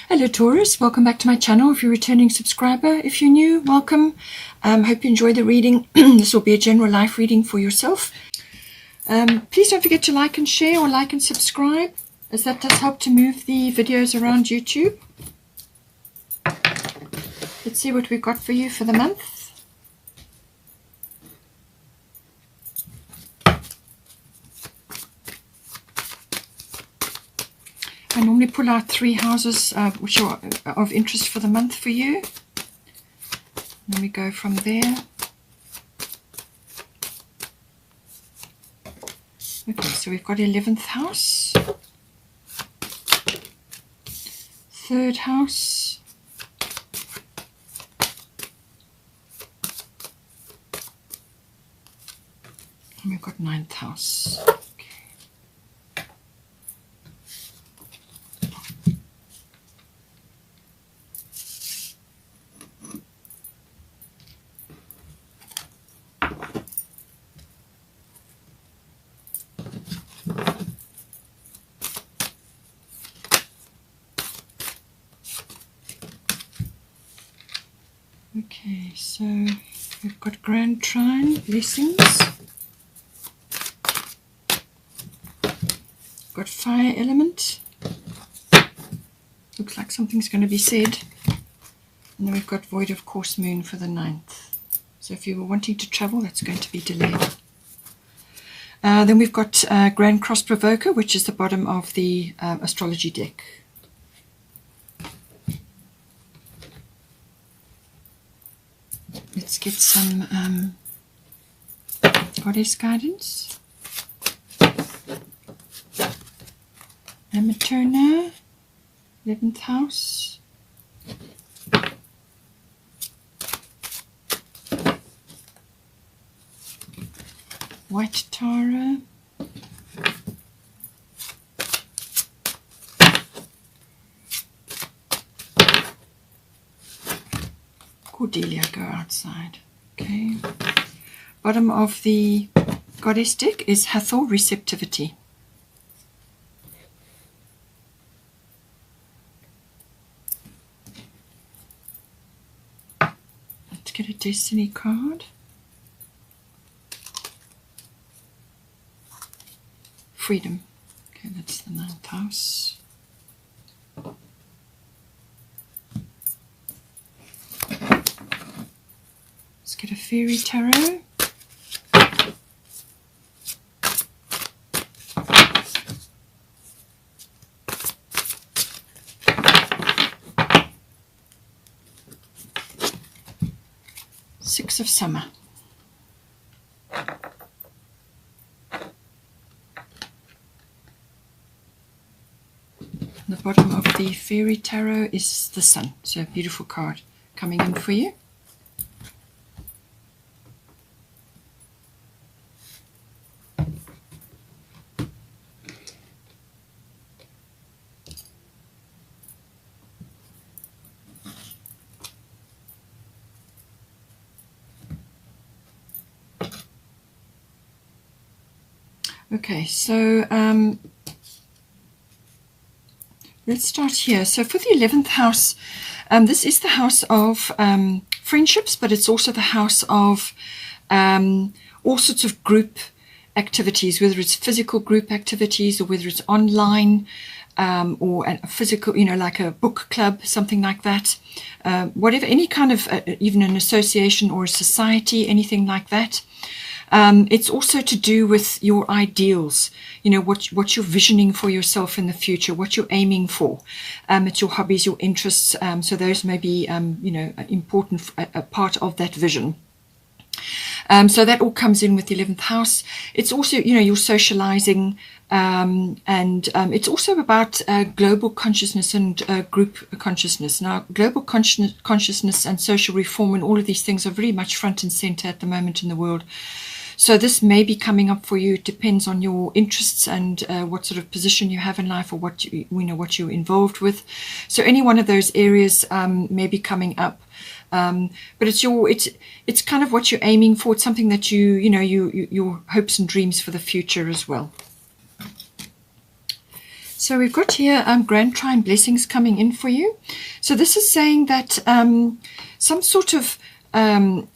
Hello Taurus, welcome back to my channel. If you're a returning subscriber, if you're new, welcome. Hope you enjoy the reading. This will be a general life reading for yourself. Please don't forget to like and share, or like and subscribe, as that does help to move the videos around YouTube. Let's see what we've got for you for the month. I normally pull out 3 houses which are of interest for the month for you. And then we go from there. Okay, so we've got 11th house, 3rd house, and we've got 9th house. Okay, so we've got Grand Trine, blessings. Got fire element. Looks like something's going to be said. And then we've got void of course moon for the 9th. So if you were wanting to travel, that's going to be delayed. Then we've got Grand Cross Provoker, which is the bottom of the astrology deck. Let's get some goddess guidance. Amaturna, 11th house. White Tara. Cordelia, go outside. Okay. Bottom of the goddess deck is Hathor, receptivity. Let's get a destiny card. Freedom. Okay, that's the 9th house. Let's get a fairy tarot. Six of Summer. The bottom of the fairy tarot is the Sun. So a beautiful card coming in for you. Okay, so let's start here. So for the 11th house, this is the house of friendships, but it's also the house of all sorts of group activities, whether it's physical group activities or whether it's online or a physical, like a book club, something like that. Whatever, any kind of, even an association or a society, anything like that. It's also to do with your ideals, what you're visioning for yourself in the future, what you're aiming for. It's your hobbies, your interests. So those may be, important, a part of that vision. So that all comes in with the 11th house. It's also, your socializing, and it's also about global consciousness and group consciousness. Now, global consciousness and social reform and all of these things are very much front and center at the moment in the world. So this may be coming up for you. It depends on your interests and what sort of position you have in life, or what what you're involved with. So any one of those areas may be coming up. But it's kind of what you're aiming for. It's something that your hopes and dreams for the future as well. So we've got here grand trine blessings coming in for you. So this is saying that some sort of like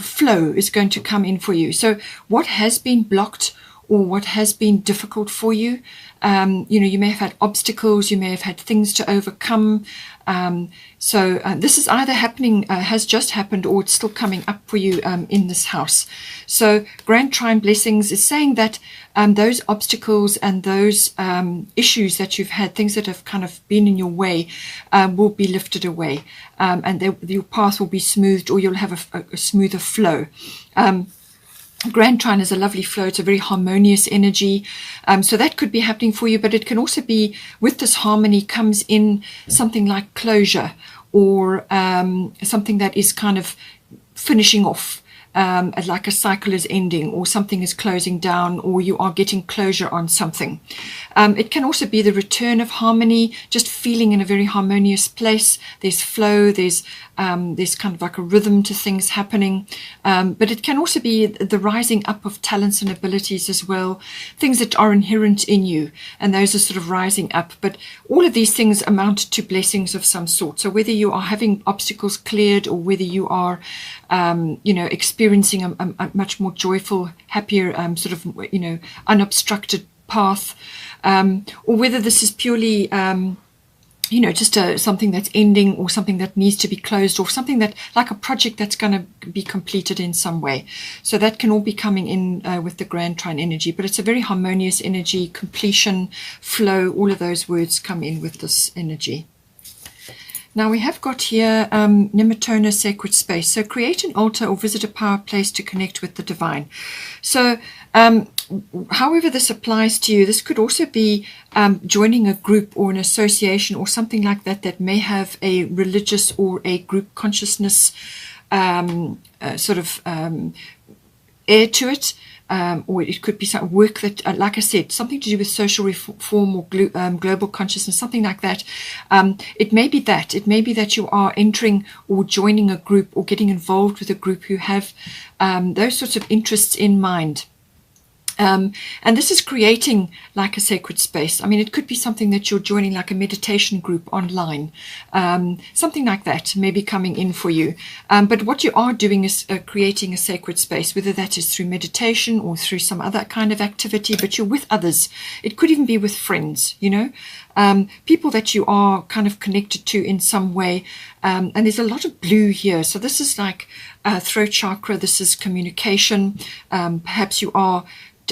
a flow is going to come in for you. So what has been blocked or what has been difficult for you, you may have had obstacles, you may have had things to overcome. So this is either happening, has just happened, or it's still coming up for you in this house. So grand trine blessings is saying that those obstacles and those issues that you've had, things that have kind of been in your way, will be lifted away, and your path will be smoothed, or you'll have a smoother flow. Grand trine is a lovely flow. It's a very harmonious energy. So that could be happening for you, but it can also be, with this harmony comes in something like closure, or something that is kind of finishing off, like a cycle is ending, or something is closing down, or you are getting closure on something. It can also be the return of harmony, just feeling in a very harmonious place. There's flow, there's kind of like a rhythm to things happening. But it can also be the rising up of talents and abilities as well, things that are inherent in you, and those are sort of rising up. But all of these things amount to blessings of some sort. So whether you are having obstacles cleared, or whether you are experiencing a much more joyful, happier, sort of, unobstructed path, or whether this is purely, just something that's ending, or something that needs to be closed, or something that, like a project that's going to be completed in some way. So that can all be coming in with the grand trine energy, but it's a very harmonious energy, completion, flow, all of those words come in with this energy. Now we have got here Nematona sacred space. So create an altar or visit a power place to connect with the divine. So however this applies to you, this could also be joining a group or an association or something like that, that may have a religious or a group consciousness sort of air to it. Or it could be some work that, like I said, something to do with social reform or global consciousness, something like that. It may be that. It may be that you are entering or joining a group or getting involved with a group who have those sorts of interests in mind. And this is creating like a sacred space. I mean, it could be something that you're joining, like a meditation group online, something like that may be coming in for you. But what you are doing is creating a sacred space, whether that is through meditation or through some other kind of activity, but you're with others. It could even be with friends, people that you are kind of connected to in some way. And there's a lot of blue here. So this is like throat chakra. This is communication. Perhaps you are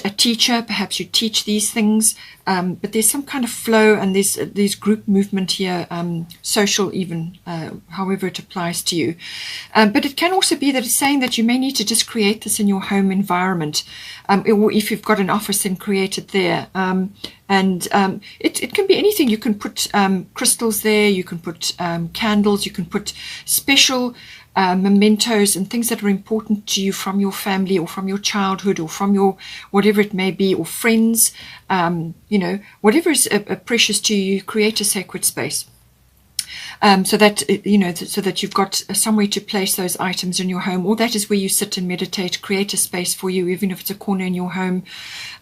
a teacher, perhaps you teach these things, but there's some kind of flow, and there's group movement here, social even, however it applies to you. But it can also be that it's saying that you may need to just create this in your home environment, or if you've got an office, then create it there. It can be anything. You can put crystals there, you can put candles, you can put special mementos and things that are important to you from your family or from your childhood or from your whatever it may be, or friends, whatever is precious to you, create a sacred space. So that so that you've got somewhere to place those items in your home, or that is where you sit and meditate. Create a space for you, even if it's a corner in your home,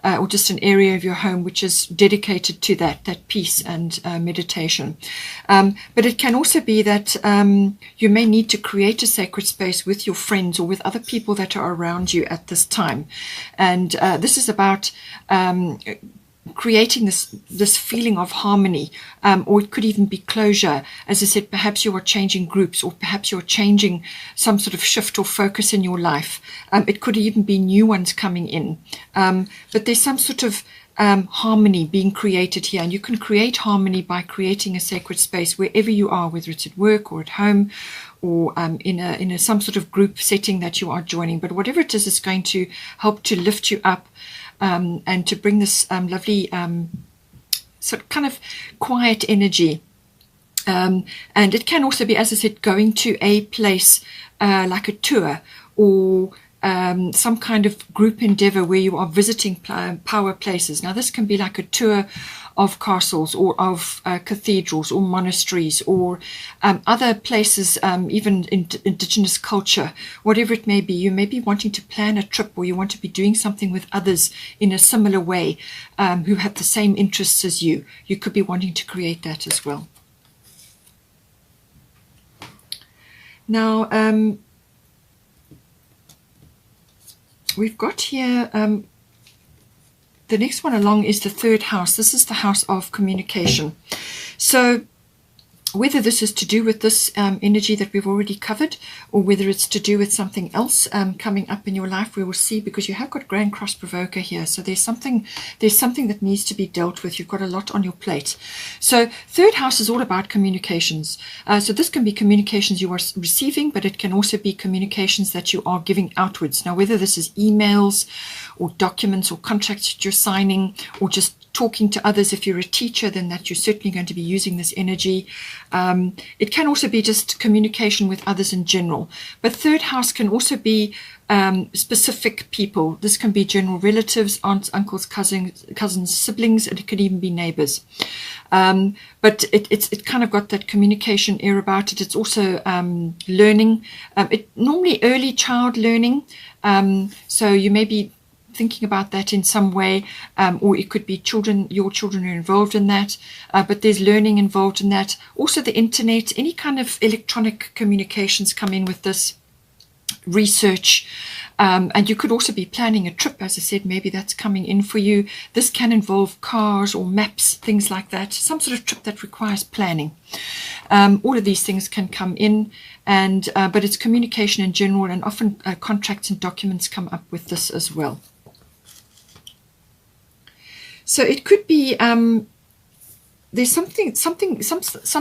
or just an area of your home which is dedicated to that peace and meditation. But it can also be that you may need to create a sacred space with your friends or with other people that are around you at this time. And this is about creating this feeling of harmony, or it could even be closure. As I said, perhaps you are changing groups, or perhaps you're changing some sort of shift or focus in your life. It could even be new ones coming in, but there's some sort of harmony being created here, and you can create harmony by creating a sacred space wherever you are, whether it's at work or at home, or in some sort of group setting that you are joining. But whatever it is, it's going to help to lift you up, and to bring this lovely sort of kind of quiet energy. And it can also be, as I said, going to a place like a tour, or some kind of group endeavor where you are visiting power places. Now this can be like a tour of castles or of cathedrals or monasteries or other places, even in indigenous culture, whatever it may be. You may be wanting to plan a trip, or you want to be doing something with others in a similar way, who have the same interests as you. You could be wanting to create that as well. Now, we've got here, the next one along is the third house. This is the house of communication. So whether this is to do with this energy that we've already covered, or whether it's to do with something else coming up in your life, we will see, because you have got Grand Cross Provoker here. So there's something that needs to be dealt with. You've got a lot on your plate. So third house is all about communications. So this can be communications you are receiving, but it can also be communications that you are giving outwards. Now, whether this is emails or documents or contracts that you're signing, or just talking to others. If you're a teacher, then that you're certainly going to be using this energy. It can also be just communication with others in general. But third house can also be specific people. This can be general relatives, aunts, uncles, cousins, siblings, and it could even be neighbors. But it's kind of got that communication air about it. It's also learning. Normally early child learning. So you may be thinking about that in some way, or it could be children, your children are involved in that, but there's learning involved in that. Also the internet, any kind of electronic communications come in with this, research, and you could also be planning a trip. As I said, maybe that's coming in for you. This can involve cars or maps, things like that, some sort of trip that requires planning. All of these things can come in, and but it's communication in general, and often contracts and documents come up with this as well. So it could be there's some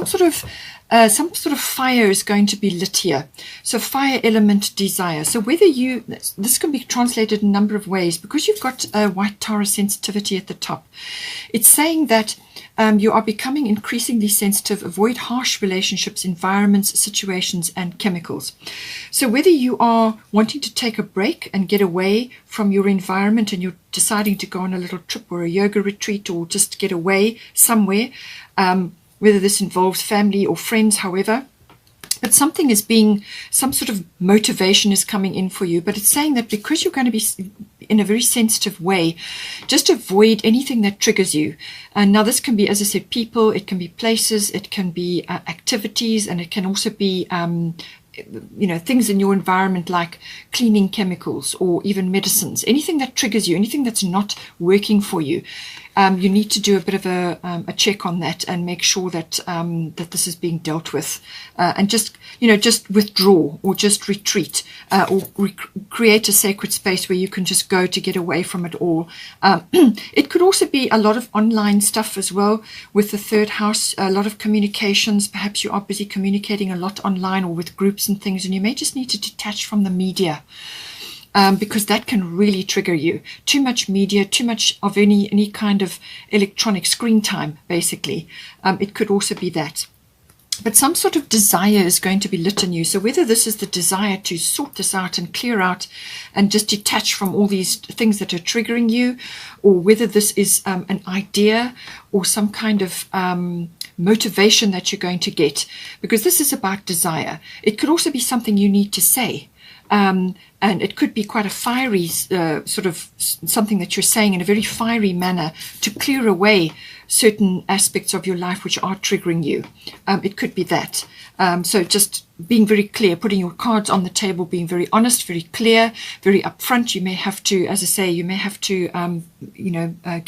sort of fire is going to be lit here. So fire element desire. So whether this can be translated in a number of ways, because you've got white Taurus sensitivity at the top. It's saying that you are becoming increasingly sensitive. Avoid harsh relationships, environments, situations, and chemicals. So whether you are wanting to take a break and get away from your environment, and you're deciding to go on a little trip or a yoga retreat, or just get away somewhere, whether this involves family or friends, however, but some sort of motivation is coming in for you. But it's saying that because you're going to be in a very sensitive way, just avoid anything that triggers you. And now this can be, as I said, people, it can be places, it can be activities, and it can also be things in your environment like cleaning chemicals or even medicines. Anything that triggers you, anything that's not working for you, you need to do a bit of a check on that and make sure that that this is being dealt with, and just withdraw or just retreat, or create a sacred space where you can just go to get away from it all. It could also be a lot of online stuff as well with the third house, a lot of communications. Perhaps you are busy communicating a lot online or with groups and things, and you may just need to detach from the media. Because that can really trigger you. Too much media, too much of any kind of electronic screen time, basically. It could also be that. But some sort of desire is going to be lit in you. So whether this is the desire to sort this out and clear out and just detach from all these things that are triggering you, or whether this is an idea or some kind of motivation that you're going to get, because this is about desire. It could also be something you need to say. And it could be quite a fiery sort of something that you're saying in a very fiery manner to clear away certain aspects of your life which are triggering you. It could be that. So just being very clear, putting your cards on the table, being very honest, very clear, very upfront. You may have to, as I say, get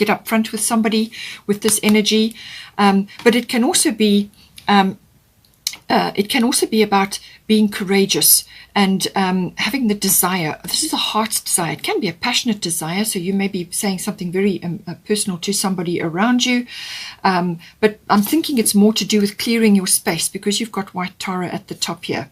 upfront with somebody with this energy. But it can also be about being courageous and having the desire. This is a heart's desire. It can be a passionate desire, so you may be saying something very personal to somebody around you. But I'm thinking it's more to do with clearing your space, because you've got white Tara at the top here.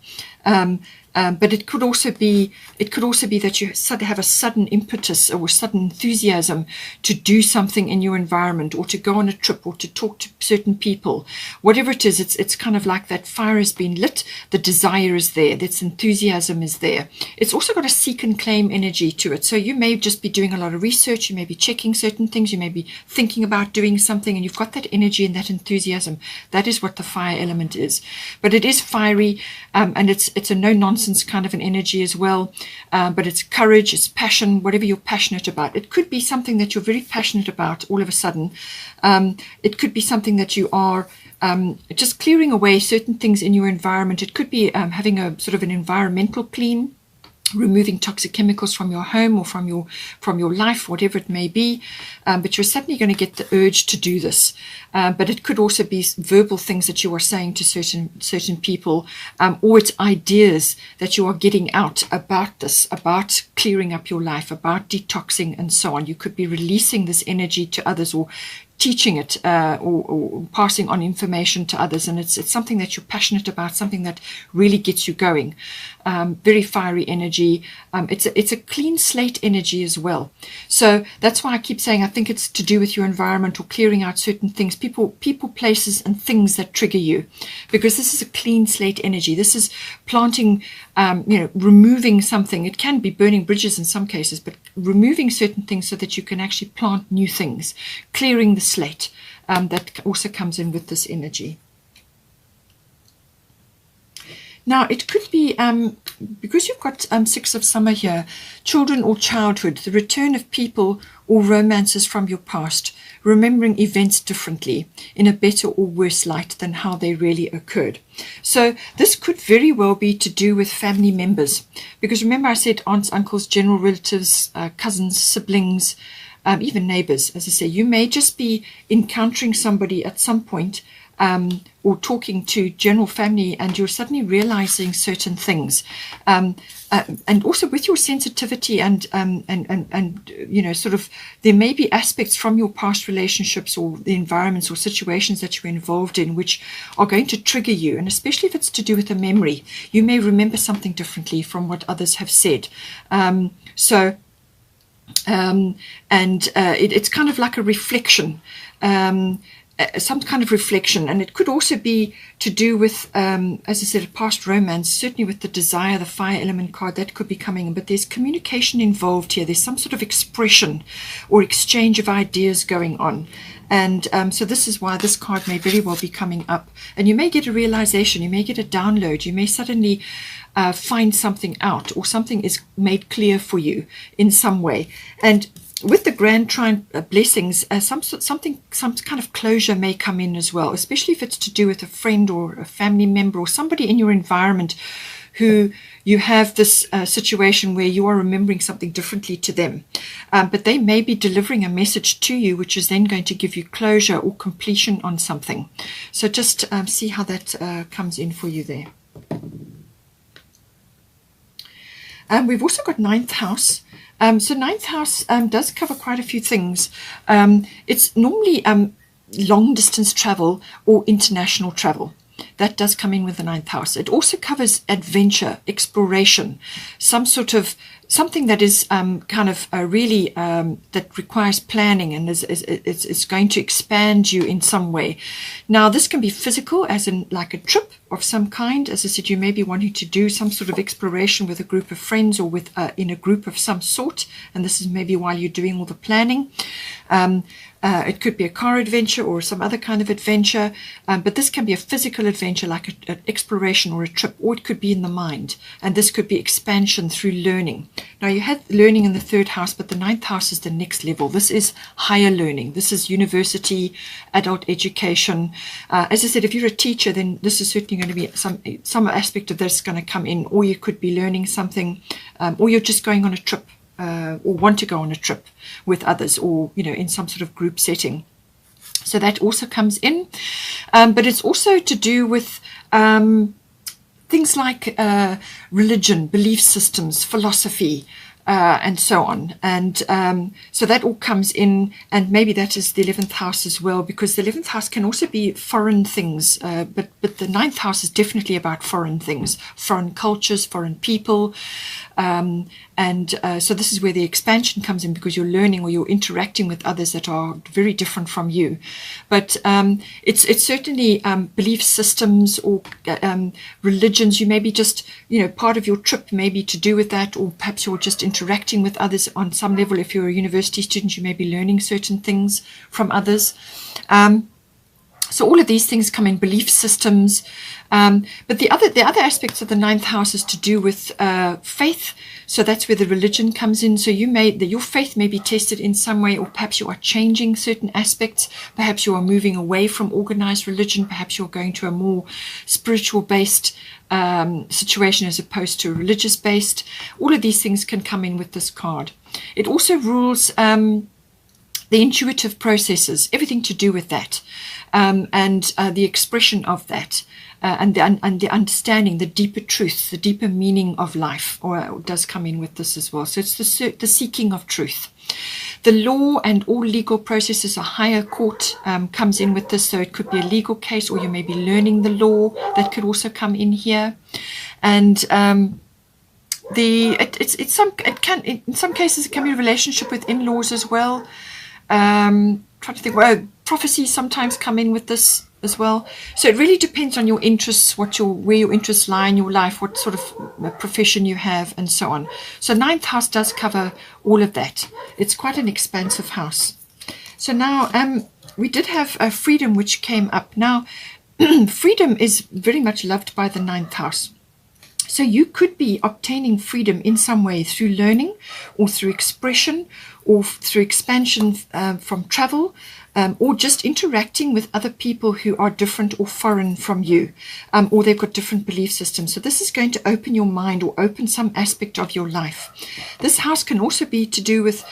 But it could also be that you have a sudden impetus or a sudden enthusiasm to do something in your environment, or to go on a trip, or to talk to certain people. Whatever it is, it's kind of like that fire has been lit, the desire is there, that's enthusiasm enthusiasm is there. It's also got a seek and claim energy to it. So you may just be doing a lot of research, you may be checking certain things, you may be thinking about doing something, and you've got that energy and that enthusiasm. That is what the fire element is. But it is fiery, and it's a no-nonsense kind of an energy as well. But it's courage, it's passion, whatever you're passionate about. It could be something that you're very passionate about all of a sudden. It could be something that you are just clearing away certain things in your environment. It could be having a sort of an environmental clean, removing toxic chemicals from your home or from your life, whatever it may be. But you're suddenly going to get the urge to do this. But it could also be verbal things that you are saying to certain people, or it's ideas that you are getting out about this, about clearing up your life, about detoxing and so on. You could be releasing this energy to others, or teaching it, or passing on information to others, and it's something that you're passionate about, something that really gets you going. Very fiery energy. It's a clean slate energy as well. So that's why I keep saying I think it's to do with your environment, or clearing out certain things, people, places, and things that trigger you, because this is a clean slate energy. This is planting, removing something. It can be burning bridges in some cases, but removing certain things so that you can actually plant new things, clearing the slate. That also comes in with this energy. Now, it could be, because you've got Six of Summer here, children or childhood, the return of people or romances from your past, remembering events differently, in a better or worse light than how they really occurred. So this could very well be to do with family members, because remember I said aunts, uncles, general relatives, cousins, siblings, even neighbors. As I say, you may just be encountering somebody at some point, or talking to general family, and you're suddenly realizing certain things, and also with your sensitivity and sort of, there may be aspects from your past relationships or the environments or situations that you're involved in which are going to trigger you, and especially if it's to do with a memory, you may remember something differently from what others have said. It's kind of like a reflection, some kind of reflection. And it could also be to do with, as I said, a past romance, certainly with the desire, the fire element card, that could be coming in. But there's communication involved here. There's some sort of expression or exchange of ideas going on. And so this is why this card may very well be coming up. And you may get a realization, you may get a download, you may suddenly find something out, or something is made clear for you in some way. And with the Grand Trine blessings, some kind of closure may come in as well, especially if it's to do with a friend or a family member or somebody in your environment who you have this situation where you are remembering something differently to them. But they may be delivering a message to you, which is then going to give you closure or completion on something. So just see how that comes in for you there. We've also got 9th house. So 9th house does cover quite a few things. It's normally long distance travel or international travel. That does come in with the 9th house. It also covers adventure, exploration, something that is kind of really that requires planning, and it's going to expand you in some way. Now, this can be physical, as in like a trip of some kind. As I said, you may be wanting to do some sort of exploration with a group of friends, or with in a group of some sort, and this is maybe while you're doing all the planning. It could be a car adventure or some other kind of adventure, but this can be a physical adventure like an exploration or a trip, or it could be in the mind, and this could be expansion through learning. Now, you had learning in the 3rd house, but the 9th house is the next level. This is higher learning. This is university, adult education. As I said, if you're a teacher, then this is certainly going to be some aspect of this going to come in, or you could be learning something, or you're just going on a trip. Or want to go on a trip with others, or in some sort of group setting. So that also comes in, but it's also to do with things like religion, belief systems, philosophy, and so on. And so that all comes in, and maybe that is the 11th house as well, because the 11th house can also be foreign things, but the 9th house is definitely about foreign things, foreign cultures, foreign people, And so this is where the expansion comes in, because you're learning or you're interacting with others that are very different from you. But it's certainly belief systems or religions. You may be just, part of your trip may be to do with that, or perhaps you're just interacting with others on some level. If you're a university student, you may be learning certain things from others. So all of these things come in, belief systems. But the other aspects of the ninth house is to do with faith. So that's where the religion comes in. So your faith may be tested in some way, or perhaps you are changing certain aspects. Perhaps you are moving away from organized religion. Perhaps you're going to a more spiritual-based situation as opposed to religious-based. All of these things can come in with this card. It also rules the intuitive processes, everything to do with that, and the expression of that, and the understanding, the deeper truth, the deeper meaning of life, or does come in with this as well. So it's the seeking of truth. The law and all legal processes, a higher court comes in with this. So it could be a legal case, or you may be learning the law. That could also come in here. And in some cases it can be a relationship with in-laws as well. Trying to think, well, prophecies sometimes come in with this as well. So it really depends on your interests, where your interests lie in your life, what sort of profession you have, and so on. So ninth house does cover all of that. It's quite an expansive house. So now we did have freedom, which came up. Now freedom is very much loved by the ninth house. So you could be obtaining freedom in some way through learning, or through expression, or through expansion from travel, or just interacting with other people who are different or foreign from you, or they've got different belief systems. So this is going to open your mind, or open some aspect of your life. This house can also be to do with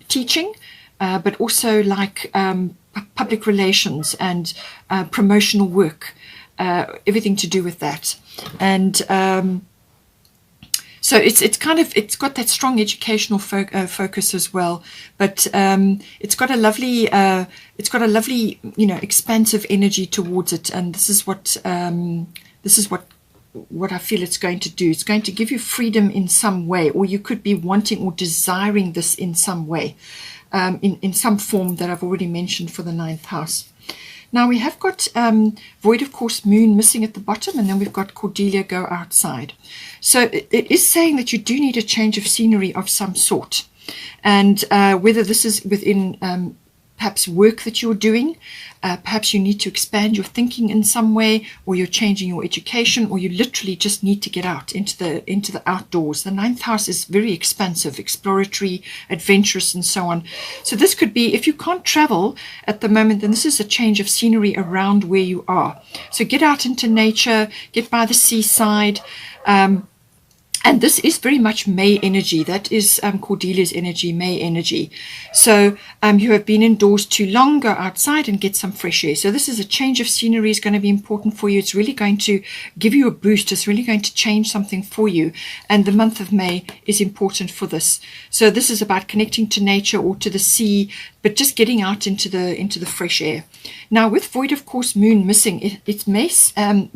teaching, but also like public relations and promotional work, everything to do with that. And so it's got that strong educational focus as well, but it's got a lovely expansive energy towards it. And this is what I feel it's going to do. It's going to give you freedom in some way, or you could be wanting or desiring this in some way, in some form that I've already mentioned for the ninth house. Now we have got void of course moon missing at the bottom, and then we've got Cordelia go outside. So it is saying that you do need a change of scenery of some sort, and whether this is within perhaps work that you're doing, perhaps you need to expand your thinking in some way, or you're changing your education, or you literally just need to get out into the outdoors. The ninth house is very expansive, exploratory, adventurous, and so on. So this could be, if you can't travel at the moment, then this is a change of scenery around where you are. So get out into nature, get by the seaside. And this is very much May energy. That is Cordelia's energy, May energy. So you have been indoors too long, go outside and get some fresh air. So this is a change of scenery is going to be important for you. It's really going to give you a boost. It's really going to change something for you. And the month of May is important for this. So this is about connecting to nature or to the sea, but just getting out into the fresh air. Now with void of course moon missing, it may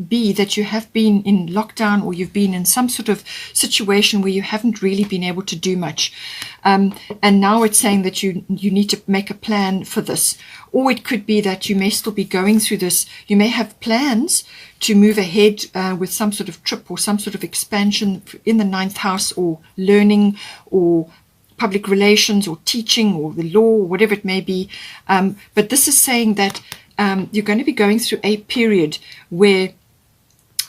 be that you have been in lockdown, or you've been in some sort of situation where you haven't really been able to do much, and now it's saying that you need to make a plan for this. Or it could be that you may still be going through this. You may have plans to move ahead with some sort of trip or some sort of expansion in the ninth house, or learning, or public relations, or teaching, or the law, or whatever it may be. But this is saying that you're going to be going through a period where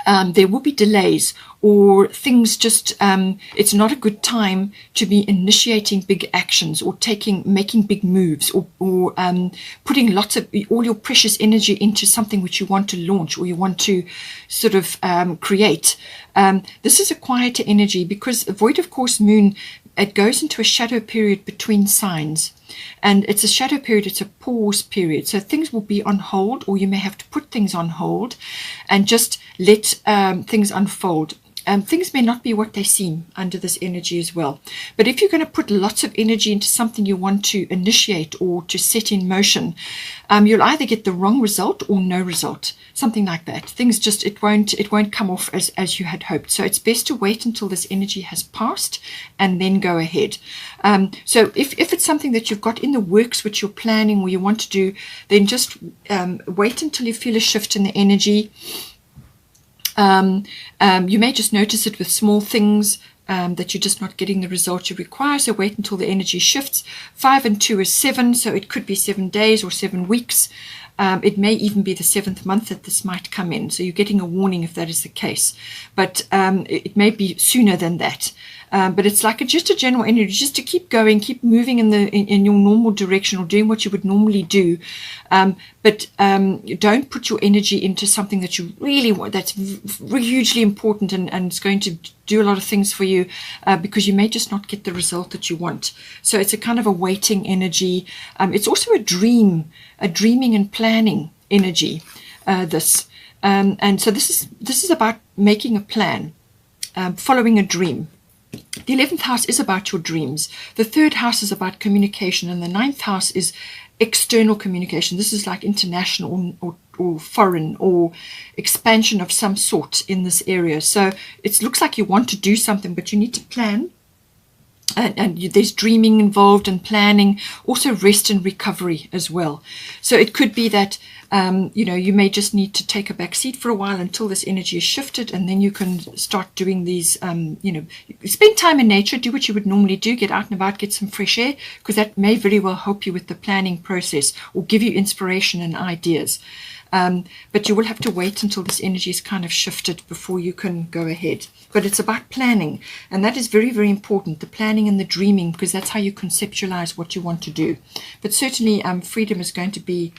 there will be delays, or things just, it's not a good time to be initiating big actions, or making big moves, or putting lots of all your precious energy into something which you want to launch, or you want to sort of create. This is a quieter energy, because the void of course moon, it goes into a shadow period between signs. And it's a shadow period, it's a pause period. So things will be on hold, or you may have to put things on hold and just let things unfold. things may not be what they seem under this energy as well. But if you're going to put lots of energy into something you want to initiate or to set in motion, you'll either get the wrong result or no result, something like that. Things just, it won't come off as you had hoped. So it's best to wait until this energy has passed and then go ahead. So if it's something that you've got in the works, which you're planning or you want to do, then just wait until you feel a shift in the energy. You may just notice it with small things, that you're just not getting the result you require. So wait until the energy shifts. 5 and 2 is 7, so it could be 7 days or 7 weeks. It may even be the 7th month that this might come in. So you're getting a warning if that is the case. But it may be sooner than that. But it's like just a general energy, just to keep going, keep moving in your normal direction or doing what you would normally do. But don't put your energy into something that you really want, that's hugely important and it's going to do a lot of things for you, because you may just not get the result that you want. So it's a kind of a waiting energy. It's also a dreaming and planning energy, and so this is about making a plan, following a dream. The 11th house is about your dreams. The 3rd house is about communication, and the 9th house is external communication. This is like international or foreign or expansion of some sort in this area. So it looks like you want to do something, but you need to plan. And there's dreaming involved and planning, also rest and recovery as well. So it could be that you may just need to take a back seat for a while until this energy is shifted, and then you can start doing these, spend time in nature, do what you would normally do, get out and about, get some fresh air, because that may very well help you with the planning process or give you inspiration and ideas. But you will have to wait until this energy is kind of shifted before you can go ahead. But it's about planning, and that is very, very important, the planning and the dreaming, because that's how you conceptualize what you want to do. But certainly freedom is going to be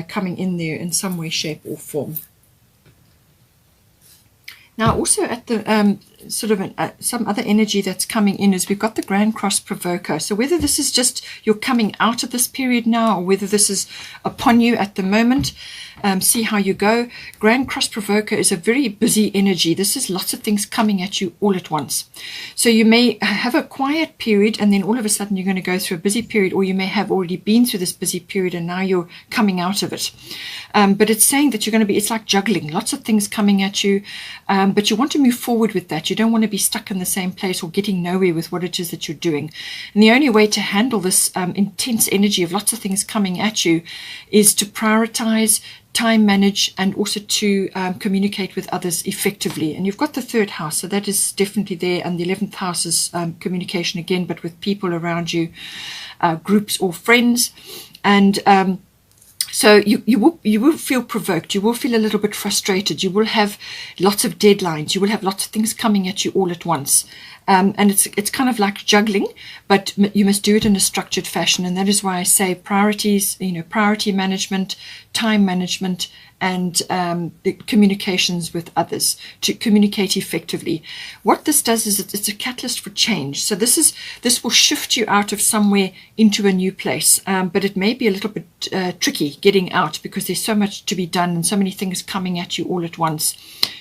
coming in there in some way, shape or form. Now also at the some other energy that's coming in is we've got the Grand Cross Provoker. So whether this is just you're coming out of this period now, or whether this is upon you at the moment, see how you go. Grand Cross Provoker is a very busy energy. This is lots of things coming at you all at once. So you may have a quiet period and then all of a sudden you're going to go through a busy period, or you may have already been through this busy period and now you're coming out of it. But it's saying that you're going to be, it's like juggling, lots of things coming at you, but you want to move forward with that. You don't want to be stuck in the same place or getting nowhere with what it is that you're doing. And the only way to handle this intense energy of lots of things coming at you is to prioritize, time manage, and also to communicate with others effectively. And you've got the 3rd house, so that is definitely there. And the 11th house is communication again, but with people around you, groups or friends. And so you will feel provoked. You will feel a little bit frustrated. You will have lots of deadlines. You will have lots of things coming at you all at once. And it's kind of like juggling, but you must do it in a structured fashion. And that is why I say priorities, priority management, time management, and the communications with others to communicate effectively. What this does is it's a catalyst for change. So this will shift you out of somewhere into a new place, but it may be a little bit tricky getting out because there's so much to be done and so many things coming at you all at once.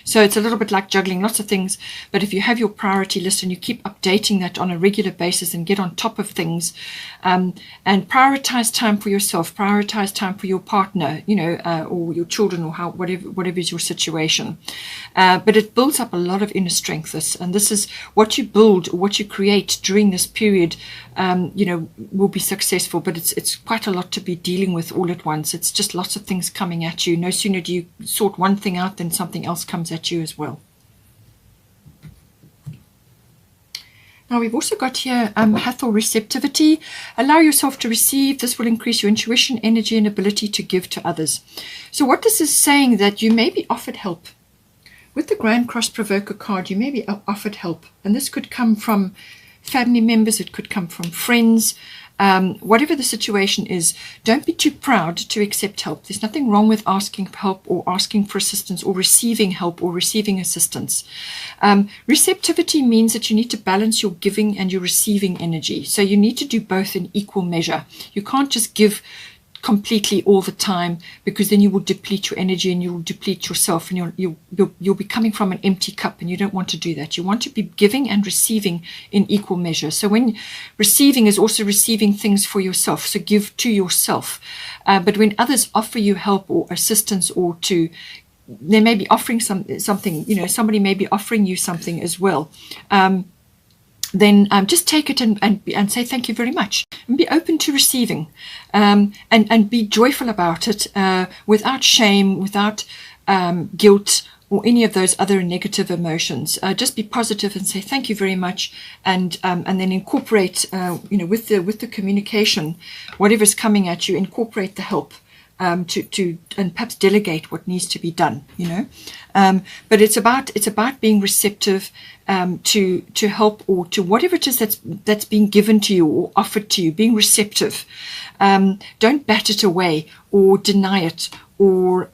So it's a little bit like juggling lots of things, but if you have your priority list and you keep updating that on a regular basis and get on top of things, and prioritize time for yourself, prioritize time for your partner, or your children, or whatever is your situation. But it builds up a lot of inner strength, and this is what you build or what you create during this period, will be successful, but it's quite a lot to be dealing with all at once. It's just lots of things coming at you. No sooner do you sort one thing out than something else comes at you as well. Now we've also got here Hathor receptivity. Allow yourself to receive. This will increase your intuition, energy, and ability to give to others. So what this is saying, that you may be offered help. With the Grand Cross Provoker card, you may be offered help. And this could come from family members. It could come from friends. Whatever the situation is, don't be too proud to accept help. There's nothing wrong with asking for help or asking for assistance or receiving help or receiving assistance. Receptivity means that you need to balance your giving and your receiving energy. So you need to do both in equal measure. You can't just give completely all the time, because then you will deplete your energy and you will deplete yourself, and you'll be coming from an empty cup, and you don't want to do that. You want to be giving and receiving in equal measure. So when receiving is also receiving things for yourself, so give to yourself. But when others offer you help or assistance, or they may be offering something, somebody may be offering you something as well. Then just take it and say thank you very much, and be open to receiving, and be joyful about it, without shame, without guilt, or any of those other negative emotions. Just be positive and say thank you very much, and then incorporate, with the communication, whatever's coming at you, incorporate the help. To and perhaps delegate what needs to be done, but it's about being receptive to help, or to whatever it is that's being given to you or offered to you. Being receptive, don't bat it away or deny it, or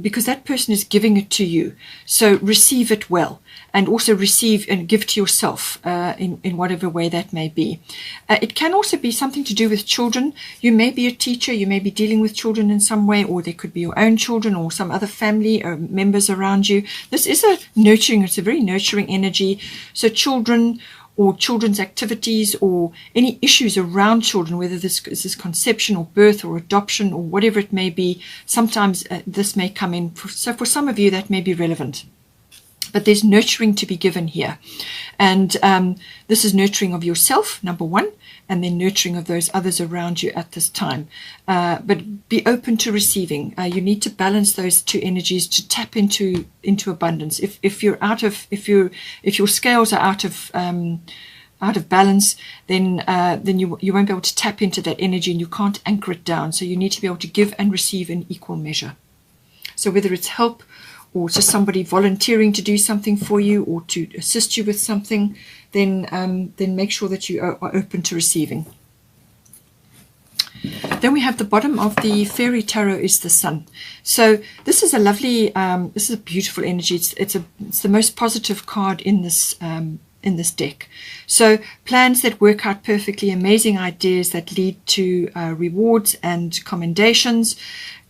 because that person is giving it to you, so receive it well, and also receive and give to yourself in whatever way that may be. It can also be something to do with children. You may be a teacher, you may be dealing with children in some way, or they could be your own children or some other family or members around you. This is it's a very nurturing energy. So children, or children's activities, or any issues around children, whether this is conception or birth or adoption or whatever it may be, sometimes this may come in. So for some of you that may be relevant. But there's nurturing to be given here. And this is nurturing of yourself, number one, and then nurturing of those others around you at this time. But be open to receiving. You need to balance those two energies to tap into abundance. If your scales are out of balance, then you won't be able to tap into that energy, and you can't anchor it down. So you need to be able to give and receive in equal measure. So whether it's help, or just somebody volunteering to do something for you, or to assist you with something, then make sure that you are open to receiving. Then we have the bottom of the fairy tarot is the sun. So this is a lovely, this is a beautiful energy. It's the most positive card in this deck. So plans that work out perfectly, amazing ideas that lead to rewards and commendations,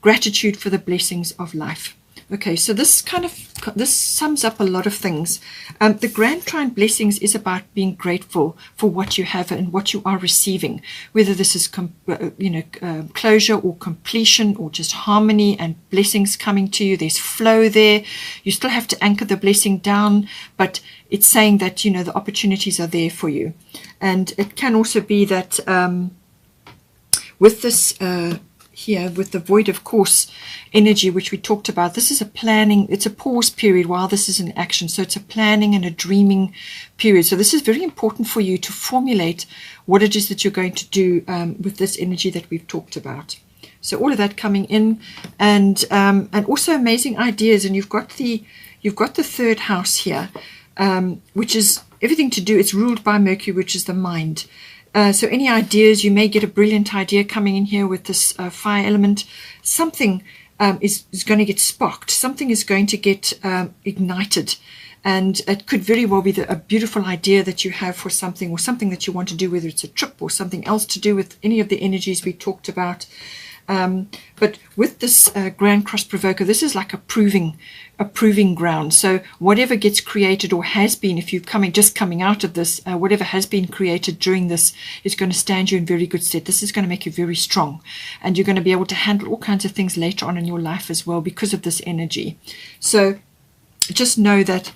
gratitude for the blessings of life. Okay, so this sums up a lot of things. The Grand Trine Blessings is about being grateful for what you have and what you are receiving, whether this is closure or completion, or just harmony and blessings coming to you. There's flow there. You still have to anchor the blessing down, but it's saying that the opportunities are there for you. And it can also be that with this here, with the void of course energy, which we talked about, this is it's a pause period while this is in action. So it's a planning and a dreaming period. So this is very important for you to formulate what it is that you're going to do with this energy that we've talked about. So all of that coming in, and also amazing ideas. And you've got the third house here, which is everything to do, it's ruled by Mercury, which is the mind. So any ideas, you may get a brilliant idea coming in here with this fire element. Something is going to get sparked. Something is going to get ignited. And it could very well be a beautiful idea that you have for something, or something that you want to do, whether it's a trip or something else to do with any of the energies we talked about. But with this Grand Cross Provoker, this is like a proving ground. So whatever gets created or has been, if you're just coming out of this, whatever has been created during this is going to stand you in very good stead. This is going to make you very strong, and you're going to be able to handle all kinds of things later on in your life as well because of this energy. So just know that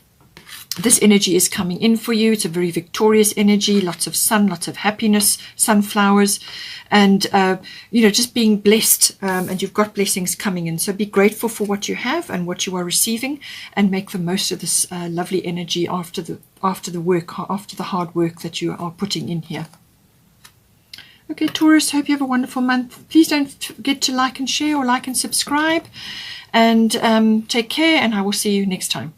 this energy is coming in for you. It's a very victorious energy, lots of sun, lots of happiness, sunflowers, and just being blessed, and you've got blessings coming in. So be grateful for what you have and what you are receiving, and make the most of this lovely energy after the hard work that you are putting in here. Okay, Taurus, hope you have a wonderful month. Please don't forget to like and share, or like and subscribe, and take care, and I will see you next time.